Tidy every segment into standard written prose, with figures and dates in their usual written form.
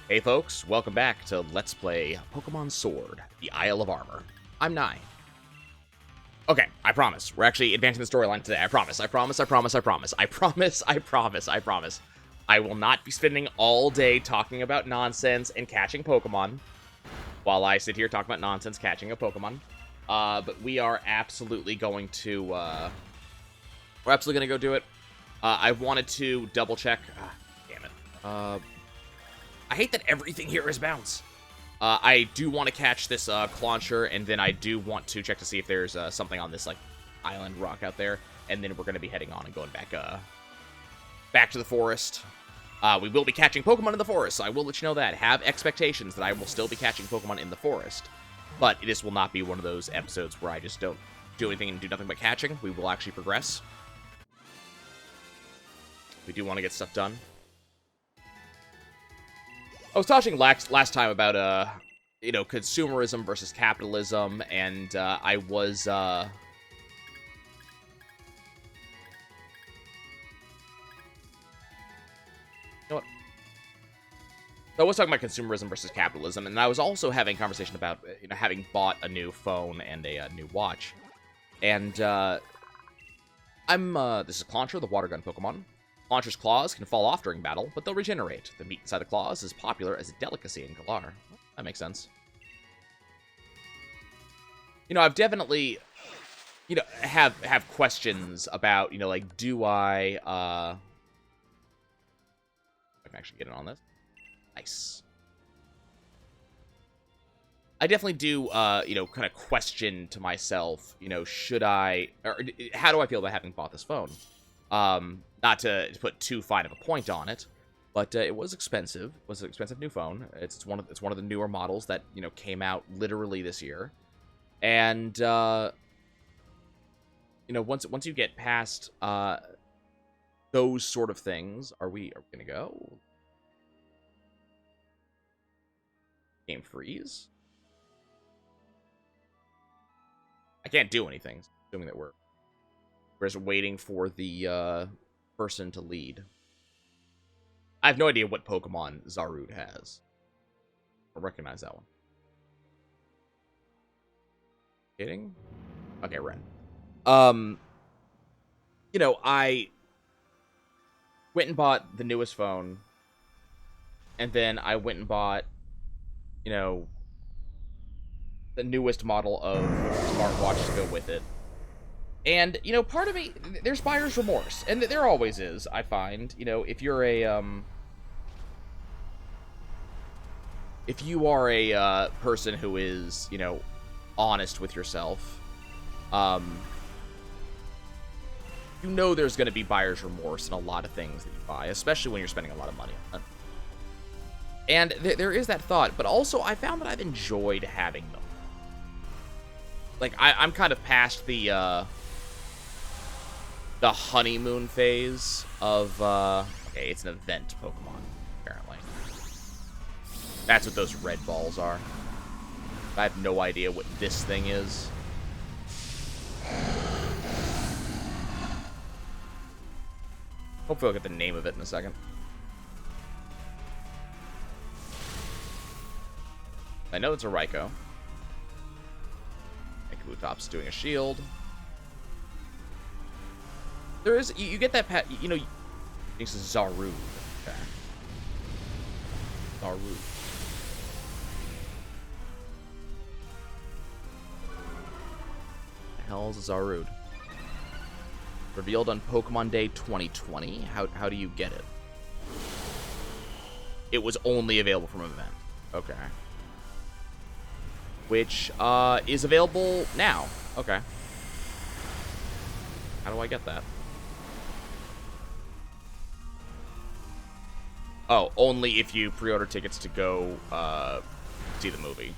Hey folks, welcome back to Let's Play Pokemon Sword, the Isle of Armor. I'm Nine. Okay, I promise. We're actually advancing the storyline today. I promise. I will not be spending all day talking about nonsense and catching Pokemon while I sit here talking about nonsense catching a Pokemon. But we are absolutely going to, we're absolutely going to go do it. I wanted to double check. Damn it. I hate that everything here is bounce. I do want to catch this Clauncher, and then I do want to check to see if there's something on this like island rock out there, and then we're going to be heading on and going back to the forest. We will be catching Pokemon in the forest, so I will let you know that. Have expectations that I will still be catching Pokemon in the forest, but this will not be one of those episodes where I just don't do anything and do nothing but catching. We will actually progress. We do want to get stuff done. I was talking last time about, consumerism versus capitalism, and I was, You know what? So I was talking about consumerism versus capitalism, and I was also having a conversation about, having bought a new phone and a new watch. And, this is Clauncher, the water gun Pokemon. Clauncher's claws can fall off during battle, but they'll regenerate. The meat inside the claws is popular as a delicacy in Galar. That makes sense. I've definitely, have questions about, do I can actually get in on this. Nice. I definitely do, kind of question to myself, should I, or how do I feel about having bought this phone? Not to put too fine of a point on it, but it was expensive. It was an expensive new phone. It's one of the newer models that came out literally this year, and once you get past those sort of things, are we gonna go? Game freeze. I can't do anything, assuming that we're just waiting for the person to lead. I have no idea what Pokemon Zarude has. I recognize that one. Kidding? Okay, Ren. I went and bought the newest phone, and then I went and bought, the newest model of smartwatch to go with it. And, part of me, there's buyer's remorse. And there always is, I find. If you're a, if you are a, person who is, honest with yourself, there's going to be buyer's remorse in a lot of things that you buy, especially when you're spending a lot of money on it. And there is that thought, but also I found that I've enjoyed having them. Like, I'm kind of past the honeymoon phase of, okay, it's an event Pokemon, apparently. That's what those red balls are. I have no idea what this thing is. Hopefully I'll get the name of it in a second. I know it's a Raikou. Kabutops doing a shield. There is, you get that this is Zarude. Okay. Zarude. The hell is a Zarude? Revealed on Pokemon Day 2020. How do you get it? It was only available from an event. Okay. Which is available now. Okay. How do I get that? Oh, only if you pre-order tickets to go see the movie.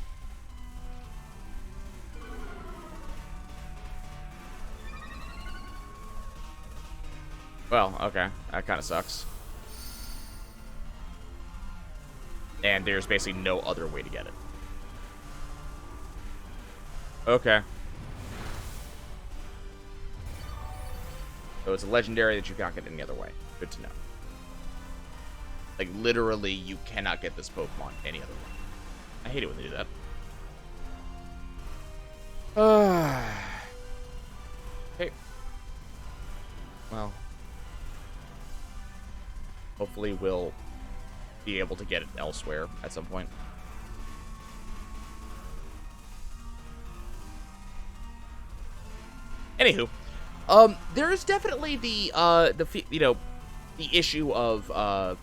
Well, okay. That kind of sucks. And there's basically no other way to get it. Okay. So it's a legendary that you can't get any other way. Good to know. Like, literally, you cannot get this Pokemon any other way. I hate it when they do that. Okay. Well. Hopefully we'll be able to get it elsewhere at some point. Anywho, there is definitely the issue of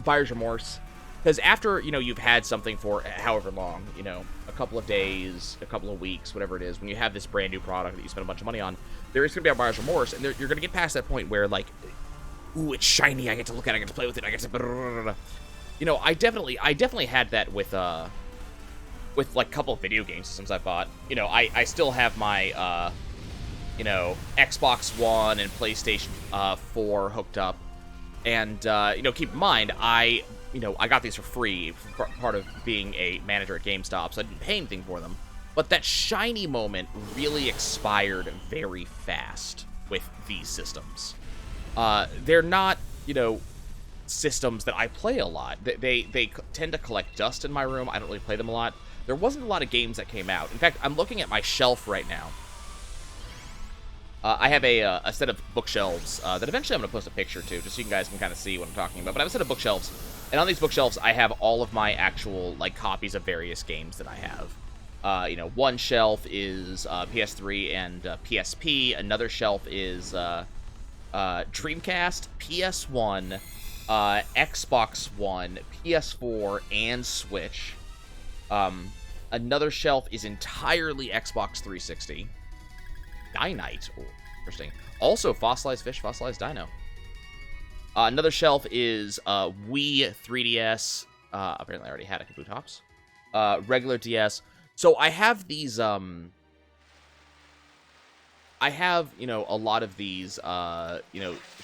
buyer's remorse, because after you've had something for however long, a couple of days, a couple of weeks, whatever it is, when you have this brand new product that you spend a bunch of money on, there is going to be a buyer's remorse, and you're going to get past that point where, like, ooh, it's shiny, I get to look at it, I get to play with it, I get to I definitely had that with like a couple of video game systems I bought. I still have my Xbox One and PlayStation 4 hooked up. And, keep in mind, I got these for free, part of being a manager at GameStop, so I didn't pay anything for them. But that shiny moment really expired very fast with these systems. They're not, systems that I play a lot. They tend to collect dust in my room. I don't really play them a lot. There wasn't a lot of games that came out. In fact, I'm looking at my shelf right now. I have a set of bookshelves that eventually I'm going to post a picture to, just so you guys can kind of see what I'm talking about. But I have a set of bookshelves, and on these bookshelves, I have all of my actual, like, copies of various games that I have. One shelf is PS3 and PSP. Another shelf is Dreamcast, PS1, Xbox One, PS4, and Switch. Another shelf is entirely Xbox 360. Dynite. Oh, interesting. Also, fossilized fish, fossilized dino. Another shelf is Wii 3DS. Apparently, I already had a Kabutops. Regular DS. So I have these. I have a lot of these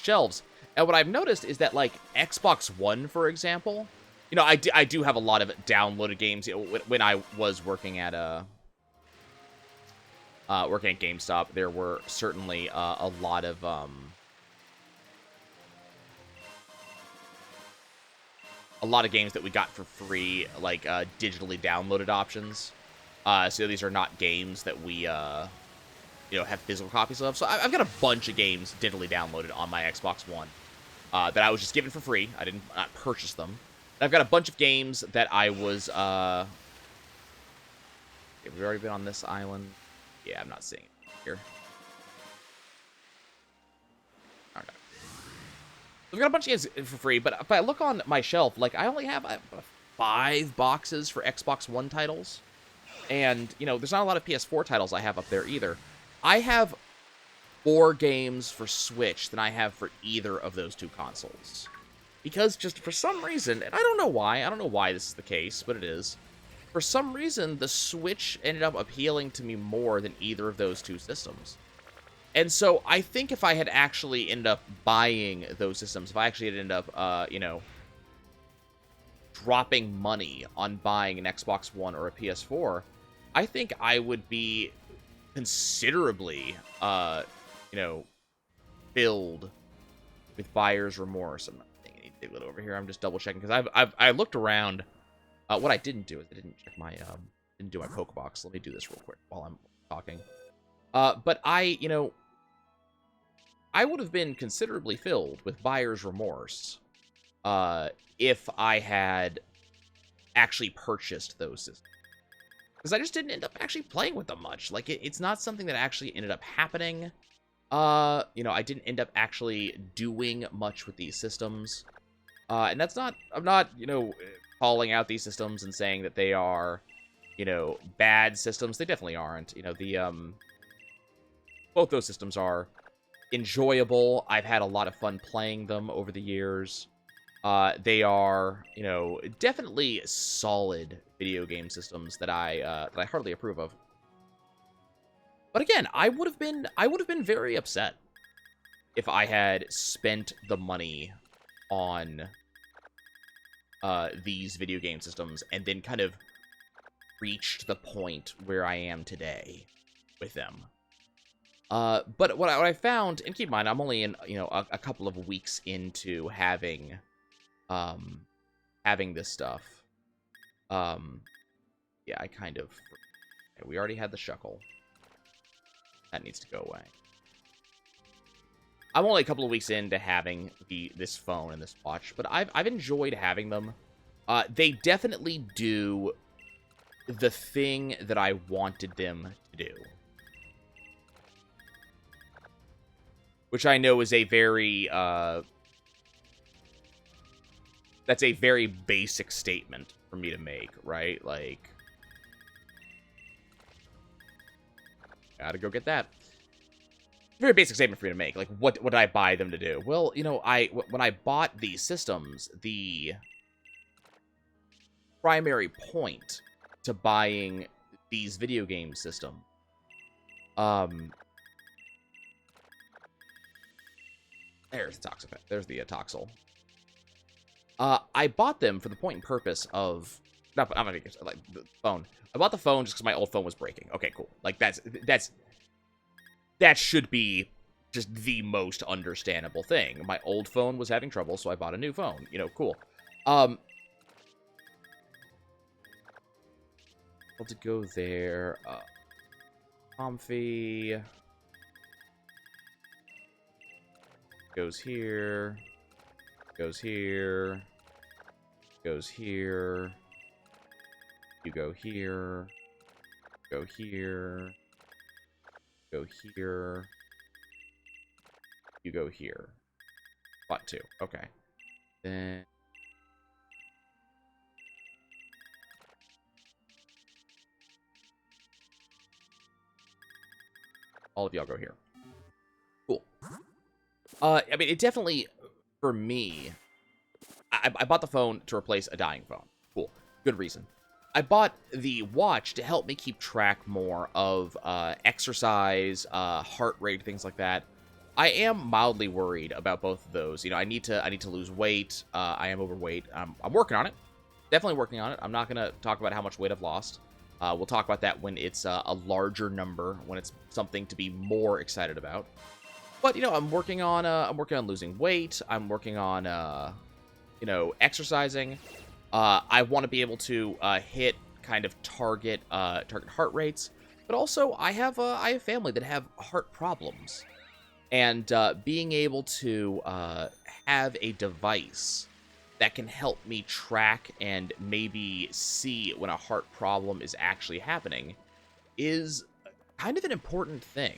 shelves. And what I've noticed is that, like, Xbox One, for example, I do have a lot of downloaded games. When I was working at GameStop, there were certainly a lot of games that we got for free, like digitally downloaded options. So these are not games that we have physical copies of. So I've got a bunch of games digitally downloaded on my Xbox One that I was just given for free. I did not purchase them. And I've got a bunch of games that I was. Have we already been on this island? Yeah, I'm not seeing it here. Okay. I've got a bunch of games for free, but if I look on my shelf, like, I only have 5 boxes for Xbox One titles. And, there's not a lot of PS4 titles I have up there either. I have 4 games for Switch than I have for either of those 2 consoles. Because just for some reason, and I don't know why this is the case, but it is. For some reason, the Switch ended up appealing to me more than either of those 2 systems. And so I think if I had actually ended up buying those systems, if I actually had ended up, dropping money on buying an Xbox One or a PS4, I think I would be considerably, filled with buyer's remorse. I'm not thinking anything over here. I'm just double checking because I looked around. What I didn't do is I didn't check my didn't do my Pokebox. Let me do this real quick while I'm talking. But I would have been considerably filled with buyer's remorse if I had actually purchased those systems. Because I just didn't end up actually playing with them much. Like, it's not something that actually ended up happening. I didn't end up actually doing much with these systems. And that's not, I'm not, calling out these systems and saying that they are, bad systems. They definitely aren't. Both those systems are enjoyable. I've had a lot of fun playing them over the years. They are, definitely solid video game systems that I hardly approve of. But again, I would have been very upset if I had spent the money on these video game systems and then kind of reached the point where I am today with them. But what I found, and keep in mind, I'm only in, a couple of weeks into having having this stuff. Yeah, I kind of... Okay, we already had the Shuckle. That needs to go away. I'm only a couple of weeks into having this phone and this watch, but I've enjoyed having them. They definitely do the thing that I wanted them to do. Which I know is a very, that's a very basic statement for me to make, right? Like, gotta go get that. Very basic statement for me to make. Like, what would I buy them to do? Well, you know, when I bought these systems, the primary point to buying these video game systems, there's the Toxify. There's the Toxel. I bought them for the point and purpose of not like the phone. I bought the phone just because my old phone was breaking. Okay, cool. Like that should be just the most understandable thing. My old phone was having trouble, so I bought a new phone. You know, cool. Able to go there. Comfy. Goes here. Goes here. Goes here. You go here. Go here. Go here. You go here. Spot 2. Okay. Then... all of y'all go here. Cool. I mean, it definitely, for me, I bought the phone to replace a dying phone. Cool. Good reason. I bought the watch to help me keep track more of exercise, heart rate, things like that. I am mildly worried about both of those. You know, I need to lose weight. I am overweight. I'm working on it. Definitely working on it. I'm not gonna talk about how much weight I've lost. We'll talk about that when it's a larger number, when it's something to be more excited about. But you know, I'm working on losing weight. I'm working on you know, exercising. I want to be able to hit kind of target heart rates, but also I have family that have heart problems, and being able to have a device that can help me track and maybe see when a heart problem is actually happening is kind of an important thing.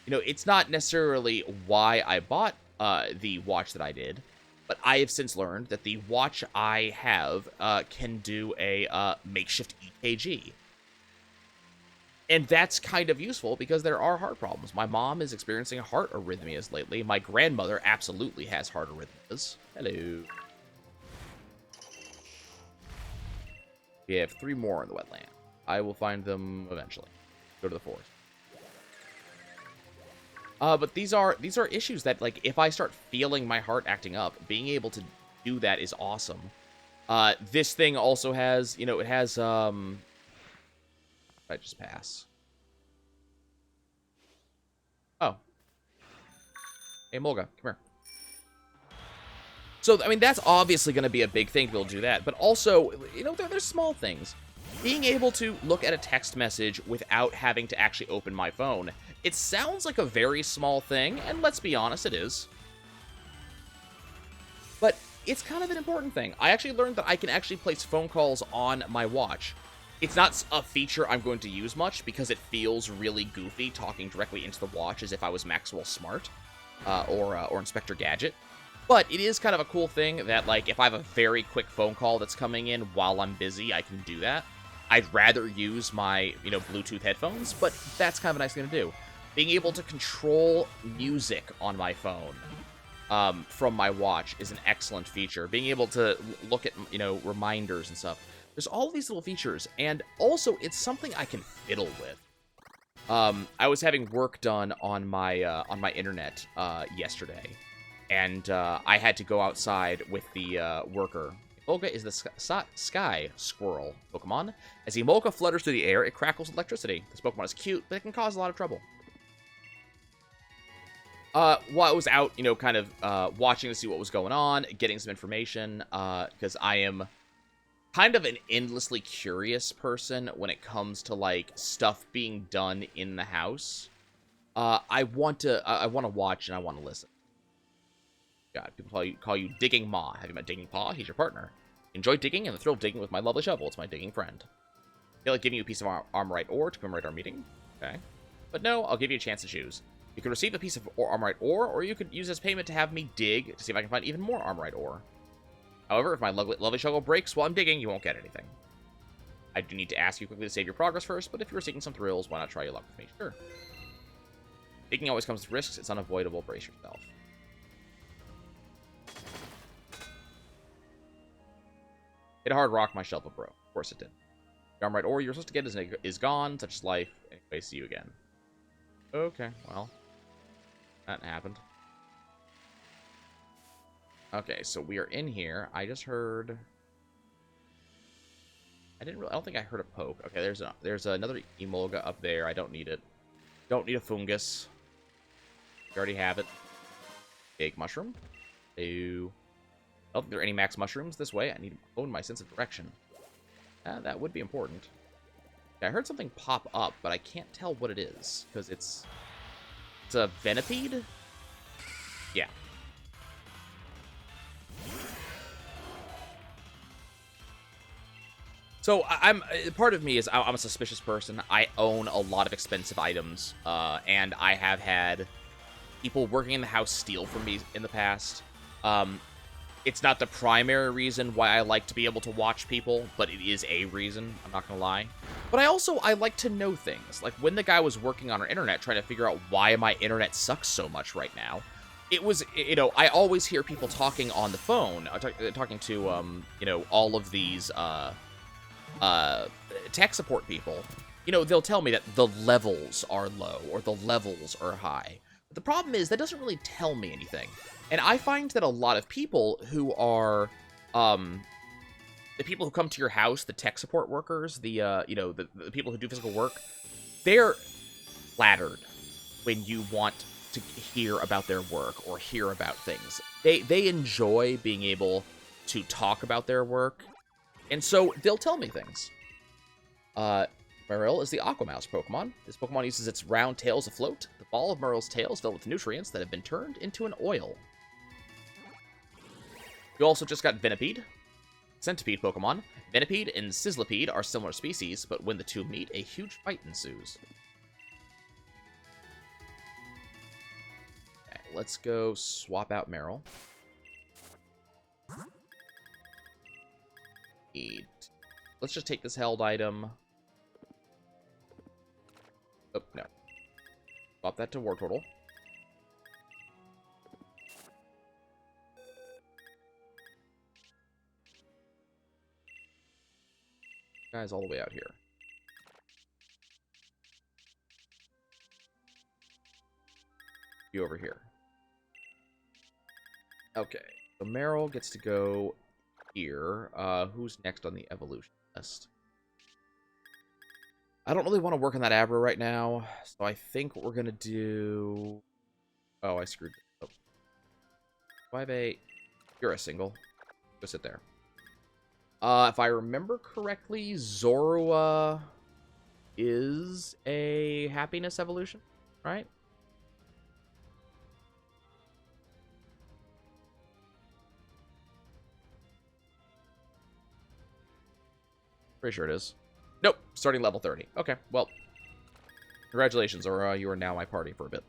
You know, it's not necessarily why I bought the watch that I did, but I have since learned that the watch I have can do a makeshift EKG. And that's kind of useful because there are heart problems. My mom is experiencing heart arrhythmias lately. My grandmother absolutely has heart arrhythmias. Hello. We have 3 more in the wetland. I will find them eventually. Go to the forest. But these are issues that, like, if I start feeling my heart acting up, being able to do that is awesome. This thing also has, you know, it has, I just pass. Oh. Hey, Mulga, come here. So, I mean, that's obviously going to be a big thing to be able to do that. But also, you know, there's small things. Being able to look at a text message without having to actually open my phone. It sounds like a very small thing, and let's be honest, it is. But it's kind of an important thing. I actually learned that I can actually place phone calls on my watch. It's not a feature I'm going to use much because it feels really goofy talking directly into the watch as if I was Maxwell Smart or Inspector Gadget. But it is kind of a cool thing that, like, if I have a very quick phone call that's coming in while I'm busy, I can do that. I'd rather use my, you know, Bluetooth headphones, but that's kind of a nice thing to do. Being able to control music on my phone from my watch is an excellent feature. Being able to look at, you know, reminders and stuff. There's all these little features, and also it's something I can fiddle with. I was having work done on my internet yesterday, and I had to go outside with the worker. Emolga is the sky squirrel Pokemon. As Emolga flutters through the air, it crackles with electricity. This Pokemon is cute, but it can cause a lot of trouble. While I was out, kind of watching to see what was going on, getting some information, because I am kind of an endlessly curious person when it comes to, like, stuff being done in the house. I want to watch and I want to listen. God, people call you Digging Ma. Have you met Digging Pa? He's your partner. Enjoy digging and the thrill of digging with my lovely shovel. It's my digging friend. Feel like giving you a piece of armorite ore to commemorate our meeting? Okay. But no, I'll give you a chance to choose. You can receive a piece of armorite ore, or you could use as payment to have me dig to see if I can find even more armorite ore. However, if my lovely shovel breaks while I'm digging, you won't get anything. I do need to ask you quickly to save your progress first, but if you're seeking some thrills, why not try your luck with me? Sure. Digging always comes with risks. It's unavoidable. Brace yourself. Hit a hard rock, my shovel broke. Of course it did. The armorite ore you're supposed to get is gone. Such is life. Anyway, see you again. Okay, well. That happened. Okay, so we are in here. I just heard... I don't think I heard a poke. Okay, there's another Emolga up there. I don't need it. Don't need a fungus. You already have it. Big mushroom. Ew. I don't think there are any max mushrooms this way. I need to hone my sense of direction. That would be important. Okay, I heard something pop up, but I can't tell what it is. Because it's a Venipede? Yeah. So, part of me is I'm a suspicious person. I own a lot of expensive items, and I have had people working in the house steal from me in the past. It's not the primary reason why I like to be able to watch people, but it is a reason, I'm not gonna lie. But I like to know things. Like, when the guy was working on our internet, trying to figure out why my internet sucks so much right now, it was, I always hear people talking on the phone, talking to, all of these, tech support people. They'll tell me that the levels are low or the levels are high. But the problem is that doesn't really tell me anything. And I find that a lot of people who are, the people who come to your house, the tech support workers, the people who do physical work, they're flattered when you want to hear about their work or hear about things. They enjoy being able to talk about their work. And so, they'll tell me things. Marill is the Aquamouse Pokemon. This Pokemon uses its round tail to float. The ball of Marill's tail is filled with nutrients that have been turned into an oil. You also just got Venipede. Centipede Pokemon. Venipede and Sizzlipede are similar species, but when the two meet, a huge fight ensues. Okay, let's go swap out Marill. Let's just take this held item. Oh, no. Swap that to War Turtle. Guys, all the way out here. You over here. Okay. So Marill gets to go here. Who's next on the evolution list? I don't really want to work on that Abra right now, so I think what we're gonna do... Oh, I screwed up. 5-8. You're a single. Go sit there. If I remember correctly, Zorua is a happiness evolution, right? Pretty sure it is. Nope, starting level 30. Okay, well, congratulations, or you are now my party for a bit.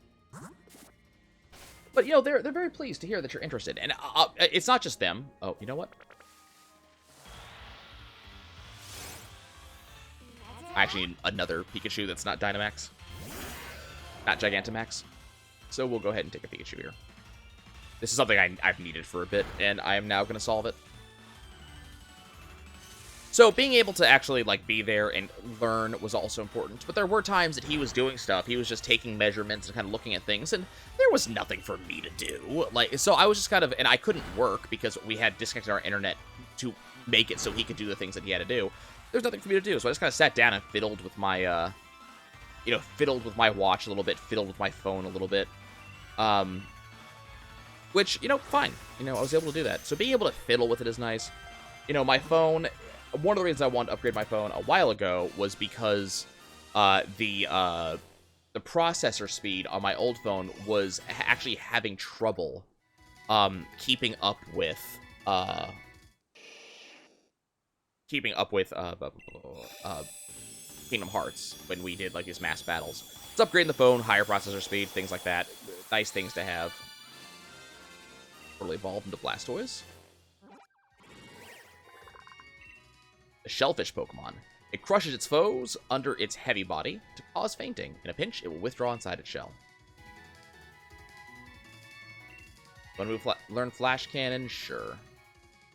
But, they're very pleased to hear that you're interested, and it's not just them. Oh, you know what? I actually need another Pikachu that's not Dynamax. Not Gigantamax. So we'll go ahead and take a Pikachu here. This is something I've needed for a bit, and I am now going to solve it. So being able to actually, be there and learn was also important. But there were times that he was doing stuff. He was just taking measurements and kind of looking at things, and there was nothing for me to do. So I was just kind of... And I couldn't work because we had disconnected our internet to make it so he could do the things that he had to do. There's nothing for me to do, so I just kind of sat down and fiddled with my, fiddled with my watch a little bit, fiddled with my phone a little bit. Which, you know, fine. You know, I was able to do that. So being able to fiddle with it is nice. You know, my phone, one of the reasons I wanted to upgrade my phone a while ago was because the processor speed on my old phone was actually having trouble keeping up with Kingdom Hearts when we did like these mass battles. It's upgrading the phone, higher processor speed, things like that. Nice things to have. Totally evolved into Blastoise. The Shellfish Pokemon. It crushes its foes under its heavy body to cause fainting. In a pinch, it will withdraw inside its shell. Want to learn Flash Cannon? Sure.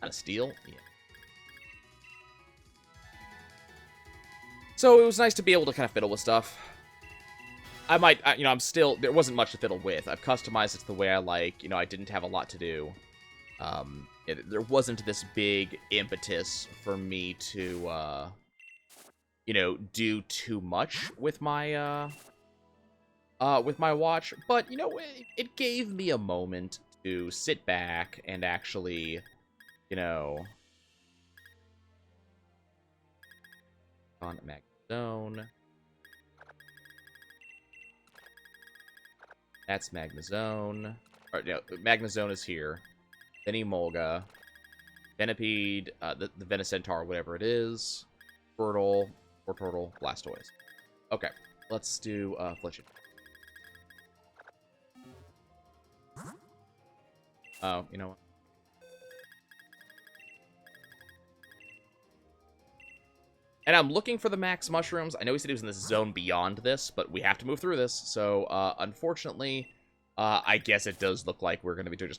Not a steal? Yeah. So it was nice to be able to kind of fiddle with stuff. I might, you know, there wasn't much to fiddle with. I've customized it the way I like. You know, I didn't have a lot to do. There wasn't this big impetus for me to, you know, do too much with my watch. But, you know, it gave me a moment to sit back and actually, you know, on Magnezone. That's Magnezone. Or, no, Magnezone is here. Then Emolga. Venipede, the Venacentaur, whatever it is. Squirtle, Tortortle, Blastoise. Okay, let's do Fletching. Oh, you know what? And I'm looking for the max mushrooms. I know he said he was in this zone beyond this, but we have to move through this. So, unfortunately, I guess it does look like we're going to be doing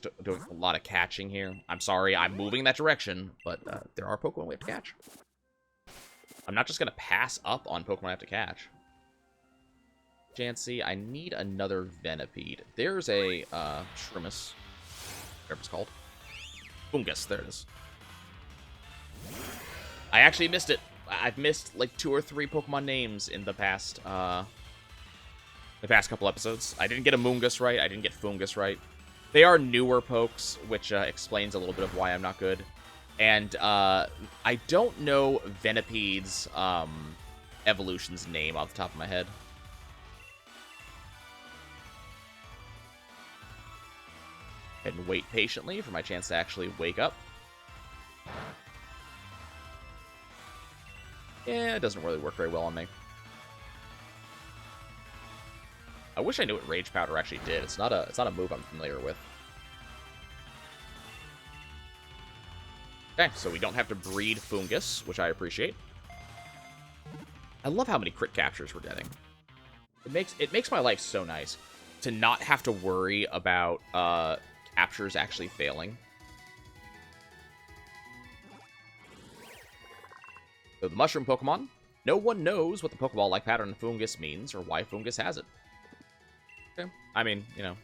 a lot of catching here. I'm sorry, I'm moving in that direction, but there are Pokemon we have to catch. I'm not just going to pass up on Pokemon I have to catch. Chansey, I need another Venipede. There's a Shrimus, whatever it's called. Fungus, there it is. I actually missed it. I've missed like 2 or 3 Pokemon names in the past couple episodes. I didn't get a Moongus right. I didn't get Fungus right. They are newer pokes, which explains a little bit of why I'm not good. And I don't know Venipede's evolution's name off the top of my head. And wait patiently for my chance to actually wake up. Yeah, it doesn't really work very well on me. I wish I knew what Rage Powder actually did. It's not a move I'm familiar with. Okay, so we don't have to breed Fungus, which I appreciate. I love how many crit captures we're getting. It makes my life so nice to not have to worry about captures actually failing. So the Mushroom Pokemon. No one knows what the Pokeball-like pattern Fungus means or why Fungus has it. Okay. I mean, you know.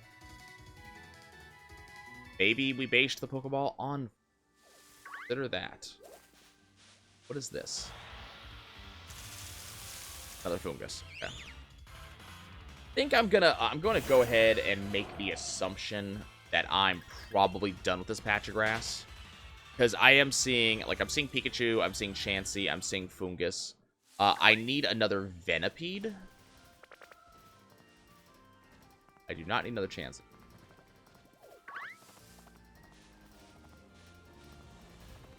Maybe we based the Pokeball on... Consider that. What is this? Another Fungus. Okay. I think I'm gonna go ahead and make the assumption that I'm probably done with this patch of grass. Because I am seeing, like, I'm seeing Pikachu, I'm seeing Chansey, I'm seeing Fungus. I need another Venipede. I do not need another Chansey.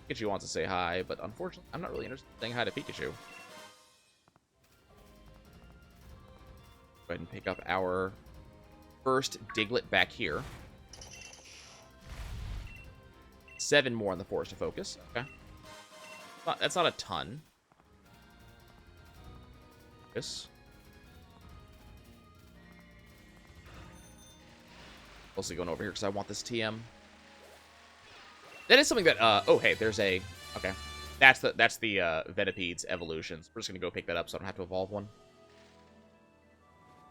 Pikachu wants to say hi, but unfortunately, I'm not really interested in saying hi to Pikachu. Go ahead and pick up our first Diglett back here. 7 more in the Forest of Focus. Okay. That's not a ton. Focus. Mostly going over here because I want this TM. That is something that, oh, hey, there's a, okay. That's the Venipede's evolutions. We're just going to go pick that up so I don't have to evolve one.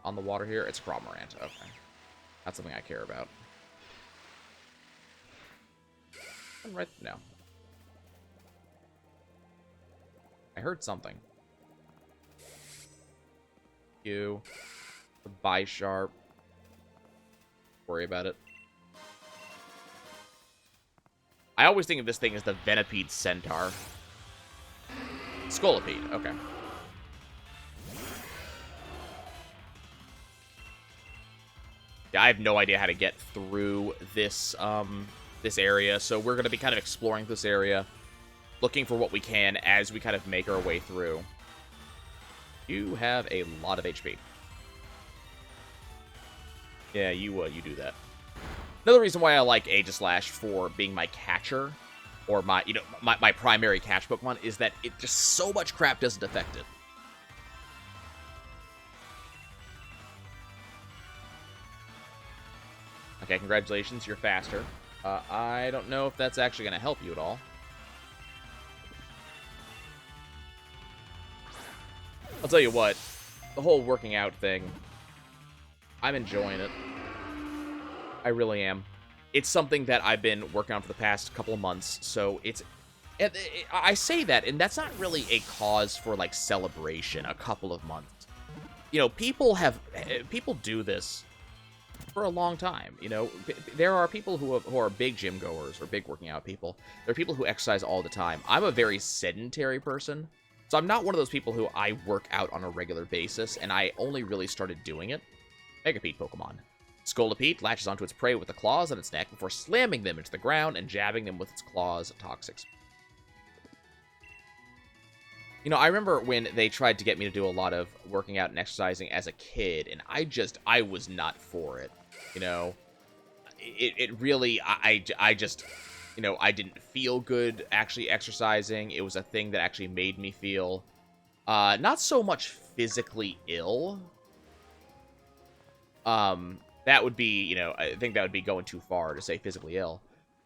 On the water here, it's Crawmorant. Okay. That's something I care about. Right now. I heard something. You. The Bisharp. Worry about it. I always think of this thing as the Venipede Centaur. Scolipede, okay. Yeah, I have no idea how to get through this, this area, so we're going to be kind of exploring this area, looking for what we can as we kind of make our way through. You have a lot of HP. Yeah, you do that. Another reason why I like Aegislash for being my catcher, or my, you know, my primary catch Pokemon, is that it just so much crap doesn't affect it. Okay, congratulations, you're faster. I don't know if that's actually going to help you at all. I'll tell you what, the whole working out thing, I'm enjoying it. I really am. It's something that I've been working on for the past couple of months, so it's... I say that, and that's not really a cause for, like, celebration, a couple of months. You know, people do this for a long time, you know. There are people who are big gym goers or big working out people. There are people who exercise all the time. I'm a very sedentary person, so I'm not one of those people who I work out on a regular basis, and I only really started doing it. Megapede Pokemon. Scolipede latches onto its prey with the claws on its neck before slamming them into the ground and jabbing them with its claws of Toxics. You know, I remember when they tried to get me to do a lot of working out and exercising as a kid, and I was not for it. You know, it really, I just, you know, I didn't feel good actually exercising. It was a thing that actually made me feel, not so much physically ill. That would be, you know, I think that would be going too far to say physically ill.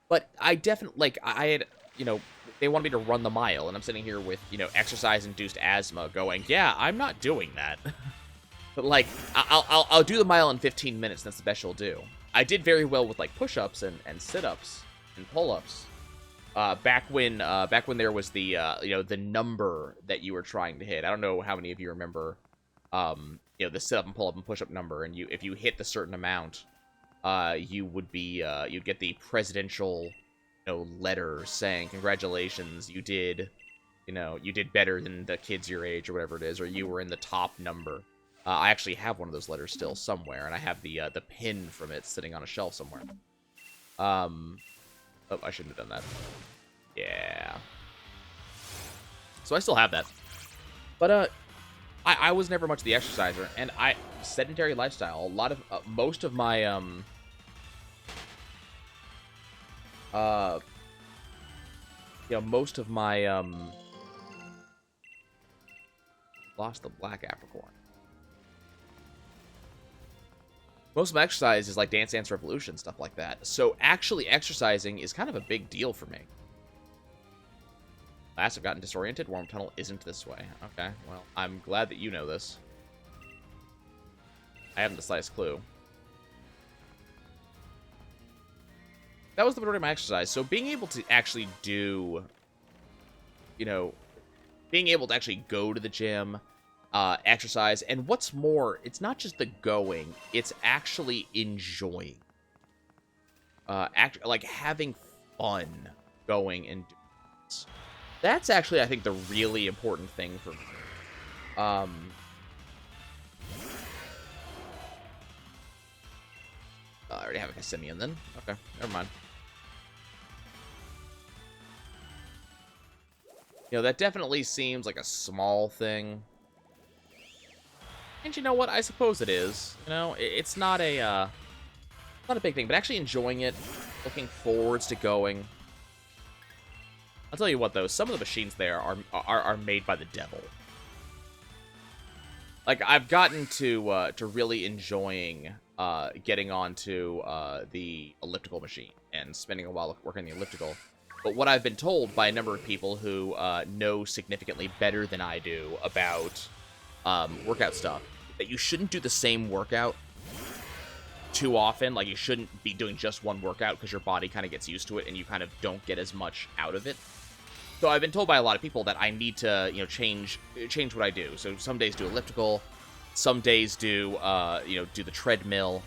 But I definitely, like, I had, you know, they wanted me to run the mile, and I'm sitting here with, you know, exercise-induced asthma going, yeah, I'm not doing that. But, like, I'll do the mile in 15 minutes, and that's the best you'll do. I did very well with, like, push-ups and sit-ups and pull-ups. Back when there was the, you know, the number that you were trying to hit. I don't know how many of you remember, you know, the sit-up and pull-up and push-up number, and if you hit the certain amount, you would be, you'd get the presidential, you know, letter saying, congratulations, you did better than the kids your age, or whatever it is, or you were in the top number. I actually have one of those letters still somewhere, and I have the pin from it sitting on a shelf somewhere. Oh, I shouldn't have done that. Yeah. So I still have that. But, I was never much the exerciser, and sedentary lifestyle. A lot of, most of my, you know, most of my, lost the black apricorn. Most of my exercise is like Dance Dance Revolution, stuff like that. So actually exercising is kind of a big deal for me. Last, I've gotten disoriented. Worm Tunnel isn't this way. Okay, well, I'm glad that you know this. I haven't the slightest clue. That was the majority of my exercise. So being able to actually do, you know, being able to actually go to the gym, exercise, and what's more, it's not just the going, it's actually enjoying. Like having fun going and doing this. That's actually, I think, the really important thing for me. I already have a Cassimian then. Okay, never mind. You know, that definitely seems like a small thing. And you know what? I suppose it is. You know, it's not a big thing, but actually enjoying it, looking forwards to going. I'll tell you what, though, some of the machines there are made by the devil. Like, I've gotten to really enjoying getting onto the elliptical machine and spending a while working the elliptical. But what I've been told by a number of people who know significantly better than I do about workout stuff, that you shouldn't do the same workout too often. Like, you shouldn't be doing just one workout because your body kind of gets used to it and you kind of don't get as much out of it. So I've been told by a lot of people that I need to, you know, change what I do. So some days do elliptical, some days do, you know, do the treadmill,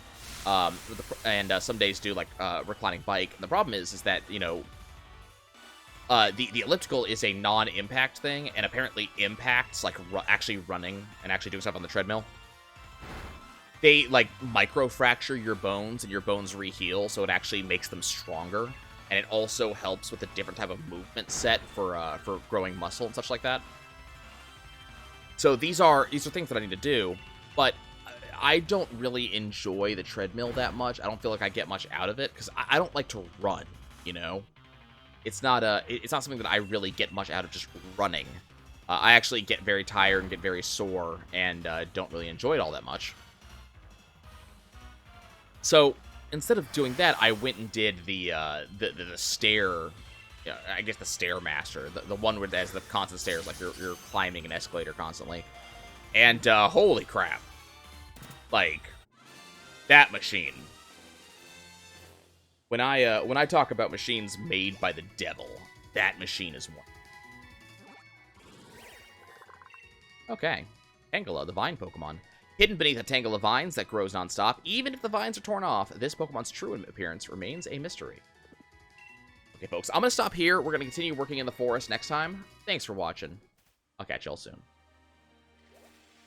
And some days do like reclining bike. And the problem is that, you know, the elliptical is a non-impact thing, and apparently impacts, like actually running and actually doing stuff on the treadmill, they like micro-fracture your bones, and your bones reheal, so it actually makes them stronger. And it also helps with a different type of movement set for growing muscle and such like that. So these are things that I need to do, but I don't really enjoy the treadmill that much. I don't feel like I get much out of it because I don't like to run. You know, it's not something that I really get much out of just running. I actually get very tired and get very sore and don't really enjoy it all that much. So instead of doing that, I went and did the stair. I guess the Stairmaster, the one where there's the constant stairs, like you're climbing an escalator constantly. And holy crap, like that machine. When I talk about machines made by the devil, that machine is one. Okay, Tangela, the vine Pokemon. Hidden beneath a tangle of vines that grows nonstop, even if the vines are torn off, this Pokemon's true appearance remains a mystery. Okay, folks, I'm going to stop here. We're going to continue working in the forest next time. Thanks for watching. I'll catch y'all soon.